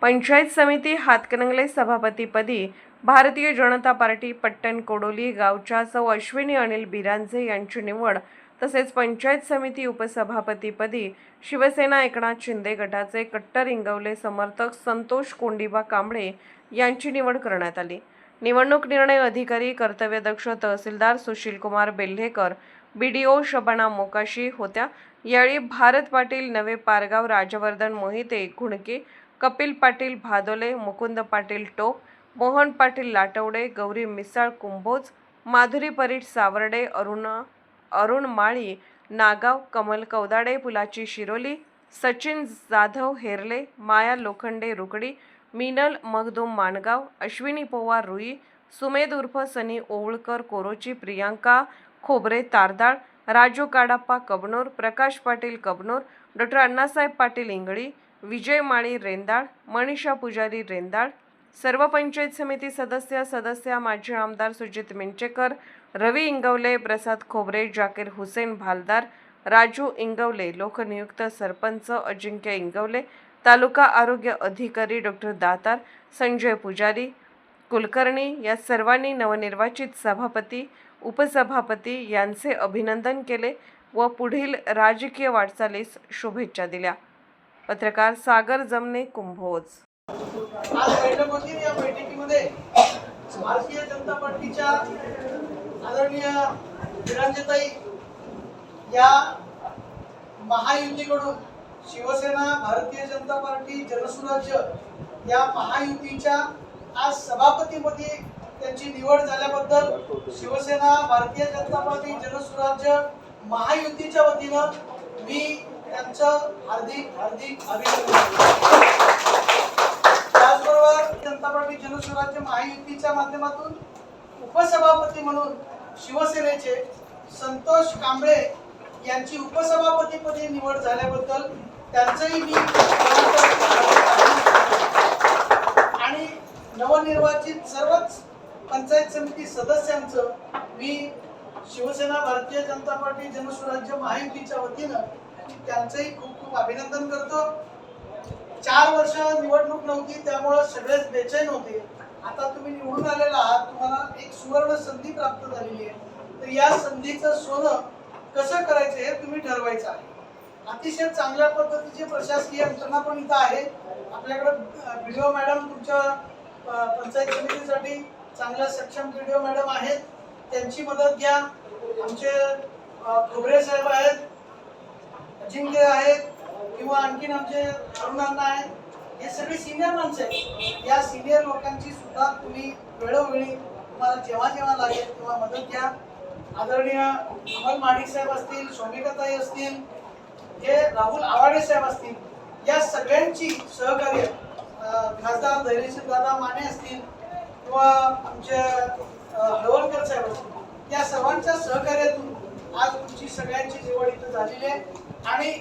पंचायत समिती हातकणंगले सभापतीपदी भारतीय जनता पार्टी पट्टण कोडोली गावच्या सौ अश्विनी अनिल बिरांजे यांची निवड, तसेच पंचायत समिती उपसभापतीपदी शिवसेना एकनाथ शिंदे गटाचे कट्टर इंगवले समर्थक संतोष कोंडिबा कांबळे यांची निवड करण्यात आली। निवडणूक निर्णय अधिकारी कर्तव्यदक्ष तहसीलदार सुशीलकुमार बेल्हेकर, बीडीओ शबाना मोकाशी होत्या। यावेळी भारत पाटील नवे पारगाव, राजवर्धन मोहिते घुणके, कपिल पाटील भादोले, मुकुंद पाटील टोक, मोहन पाटील लाटवडे, गौरी मिसाळ कुंभोज, माधुरी परीट सावर्डे, अरुण माळी नागाव, कमल कौदाडे पुलाची शिरोली, सचिन जाधव हेरले, माया लोखंडे रुकडी, मिनल मगदूम माणगाव, अश्विनी पवार रुई, सुमेध उर्फ सनी ओवळकर कोरोची, प्रियांका खोबरे तारदाळ, राजू काडाप्पा कबनूर, प्रकाश पाटील कबनूर, डॉ अण्णासाहेब पाटील इंगळी, विजय माळी रेंदाळ, मनीषा पुजारी रेंदाळ। सर्व पंचायत समिती सदस्य माजी आमदार सुजित मिंचेकर, रवी इंगवले, प्रसाद खोबरे, जाकीर हुसेन भालदार, राजू इंगवले, लोकनियुक्त सरपंच अजिंक्य इंगवले, तालुका आरोग्य अधिकारी डॉ दातार, संजय पुजारी, कुलकर्णी या सर्वांनी नवनिर्वाचित सभापती, उपसभापती यांचे अभिनंदन केले व पुढील राजकीय वाटचालीस शुभेच्छा दिल्या। पत्रकार सागर जमने कुंभोज। आज बैठक होती। या बैठकीमध्ये भारतीय जनता पार्टीच्या आदरणीय बिरांजेताई या महायुतीकडून शिवसेना, भारतीय जनता पार्टी, जनसुराज्य या महायुतीच्या आज सभापतीपदी त्यांची निवड झाल्याबद्दल शिवसेना, भारतीय जनता पार्टी, जनसुराज्य महायुतीच्या वतीनं मी त्यांचं हार्दिक अभिनंदन करतो। त्याचबरोबर जनता पार्टी, जनसुराज्य महायुतीच्या माध्यमातून उपसभापती म्हणून शिवसेनेचे संतोष कांबळे यांची उपसभापतीपदी निवड झाल्याबद्दल त्यांचंही मी आणि नवनिर्वाचित सर्वच पंचायत समिती सदस्यांचं मी शिवसेना, भारतीय जनता पार्टी, जनसुराज्य महायुतीच्या वतीनं त्यांचंही खूप खूप अभिनंदन करतो। 4 वर्ष निवडणूक नव्हती, त्यामुळे सगळेच बेचैन होते। आता तुम्ही निवडून आलेला आहात, तुम्हाला एक सुवर्ण संधी प्राप्त झालेली आहे। तर या संधीचं सोनं कसं करायचं हे तुम्ही ठरवायचं आहे। अतिशय चांगल्या पद्धतीचे प्रशासकीय यंत्रणा पण इथं आहे। आपल्याकडे बीडीओ मॅडम तुमच्या पंचायत समितीसाठी चांगल्या सक्षम बीडीओ मॅडम आहेत, त्यांची मदत घ्या। आमचे खोबरे साहेब आहेत, अजिंक्य आहेत, किंवा आणखीन आमचे अरुणांना आहेत, हे सगळे सिनियर माणसं आहेत। या सिनियर लोकांची सुद्धा तुम्ही वेळोवेळी तुम्हाला जेव्हा लागेल तेव्हा मदत घ्या। आदरणीय अमल माडिक साहेब असतील, शोमिकाताई असतील, हे राहुल आवाडे साहेब असतील, या सगळ्यांची सहकार्य, खासदार धैर्यशील दादा माने असतील किंवा आमचे हळवणकर साहेब असतील, या सर्वांच्या सहकार्यातून आज तुमची सगळ्यांची निवड इथं झालेली आहे। आणि